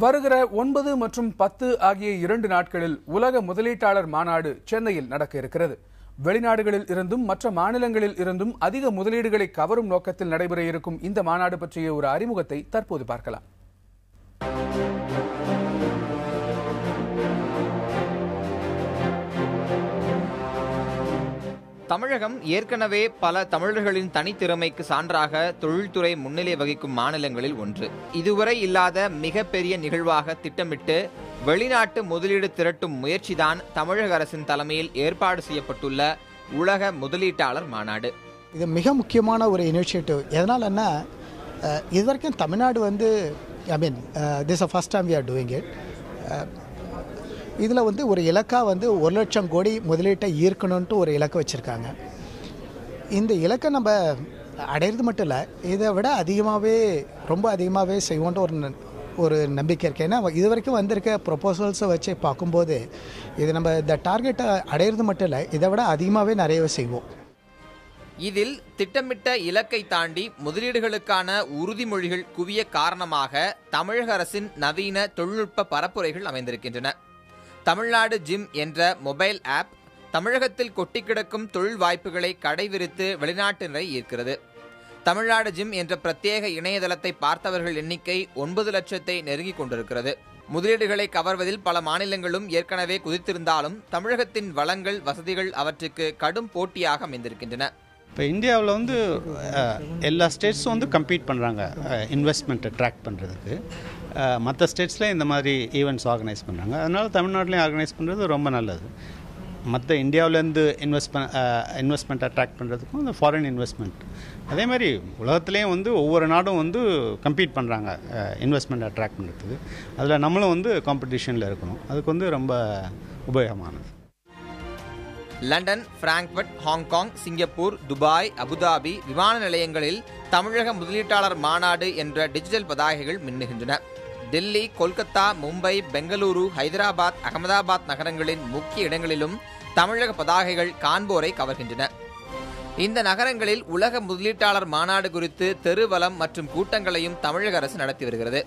வருகிற 9 மற்றும் 10 ஆகிய 2 நாட்களில் உலக முதலீட்டாளர் மாநாடு சென்னையில் நடக்க இருக்கிறது. வெளிநாடுகளில் இருந்தும் மற்ற மாநிலங்களில் இருந்தும் அதிக முதலீடுகளை கவரும் நோக்கத்தில் நடைபெற இருக்கும் இந்த மாநாடு பற்றிய ஒரு அறிமுகத்தை தற்போது பார்க்கலாம். தமிழகம் ஏற்கனவே பல தமிழர்களின் தனித்திறமைக்கு சான்றாக தொழில்துறை முன்னிலை வகிக்கும் மாநிலங்களில் ஒன்று. இதுவரை இல்லாத மிகப்பெரிய நிகழ்வாக திட்டமிட்டு வெளிநாட்டு முதலீடு திரட்டும் முயற்சிதான் தமிழக அரசின் தலைமையில் ஏற்பாடு செய்யப்பட்டுள்ள உலக முதலீட்டாளர் மாநாடு. இது மிக முக்கியமான ஒரு இனிஷியேட்டிவ். எதனாலன்னா இதுவரைக்கும் Tamil Nadu this is the first time we are doing it. இதில் ஒரு இலக்காக 1 லட்சம் கோடி முதலீட்டை ஈர்க்கணுன்ட்டு ஒரு இலக்கு வச்சுருக்காங்க. இந்த இலக்கை நம்ம அடையிறது மட்டும் இல்லை, இதை விட ரொம்ப அதிகமாகவே செய்வோன்ட்டு ஒரு நம்பிக்கை இருக்குது. ஏன்னா இது வரைக்கும் வந்திருக்க ப்ரொபோசல்ஸை வச்சு பார்க்கும்போது இது நம்ம இந்த டார்கெட்டை அடையிறது மட்டும் இல்லை, இதை விட அதிகமாகவே நிறையவே செய்வோம். இதில் திட்டமிட்ட இலக்கை தாண்டி முதலீடுகளுக்கான உறுதிமொழிகள் குவிய காரணமாக தமிழக அரசின் நவீன தொழில்நுட்ப பரப்புரைகள் அமைந்திருக்கின்றன. தமிழ்நாடு ஜிம் என்ற மொபைல் ஆப் தமிழகத்தில் கொட்டி கிடக்கும் தொழில் வாய்ப்புகளை கடைவிரித்து வெளிநாட்டினரை ஈர்க்கிறது. தமிழ்நாடு ஜிம் என்ற பிரத்யேக இணையதளத்தை பார்த்தவர்கள் எண்ணிக்கை 9 லட்சத்தை நெருங்கிக் கொண்டிருக்கிறது. முதலீடுகளை கவர்வதில் பல மாநிலங்களும் ஏற்கனவே குதித்திருந்தாலும் தமிழகத்தின் வளங்கள், வசதிகள் அவற்றுக்கு கடும் போட்டியாக அமைந்திருக்கின்றன. இப்போ இந்தியாவில் எல்லா ஸ்டேட்ஸும் கம்பீட் பண்ணுறாங்க இன்வெஸ்ட்மெண்ட்டை ட்ராக் பண்ணுறதுக்கு. மற்ற ஸ்டேட்ஸில் இந்த மாதிரி ஈவெண்ட்ஸ் ஆர்கனைஸ் பண்ணுறாங்க. அதனால் தமிழ்நாட்டிலையும் ஆர்கனைஸ் பண்ணுறது ரொம்ப நல்லது. மற்ற இந்தியாவிலேருந்து இன்வெஸ்ட்மெண்ட் அட்ராக்ட் பண்ணுறதுக்கும் இந்த ஃபாரின் இன்வெஸ்ட்மெண்ட், அதே மாதிரி உலகத்துலேயும் ஒவ்வொரு நாடும் கம்பீட் பண்ணுறாங்க இன்வெஸ்ட்மெண்ட் அட்ராக்ட் பண்ணுறதுக்கு. அதில் நம்மளும் காம்படிஷனில் இருக்கணும். அதுக்கு ரொம்ப உபயோகமானது. London, Frankfurt, Hong Kong, Singapore, Dubai, Abu Dhabi விமான நிலையங்களில் தமிழக முதலீட்டாளர் மாநாடு என்ற டிஜிட்டல் பதாகைகள் மின்னுகின்றன. டெல்லி, கொல்கத்தா, மும்பை, பெங்களூரு, ஹைதராபாத், அகமதாபாத் நகரங்களின் முக்கிய இடங்களிலும் தமிழக பதாகைகள் காண்போரை கவர்கின்றன. இந்த நகரங்களில் உலக முதலீட்டாளர் மாநாடு குறித்து தெருவலம் மற்றும் கூட்டங்களையும் தமிழக அரசு நடத்தி வருகிறது.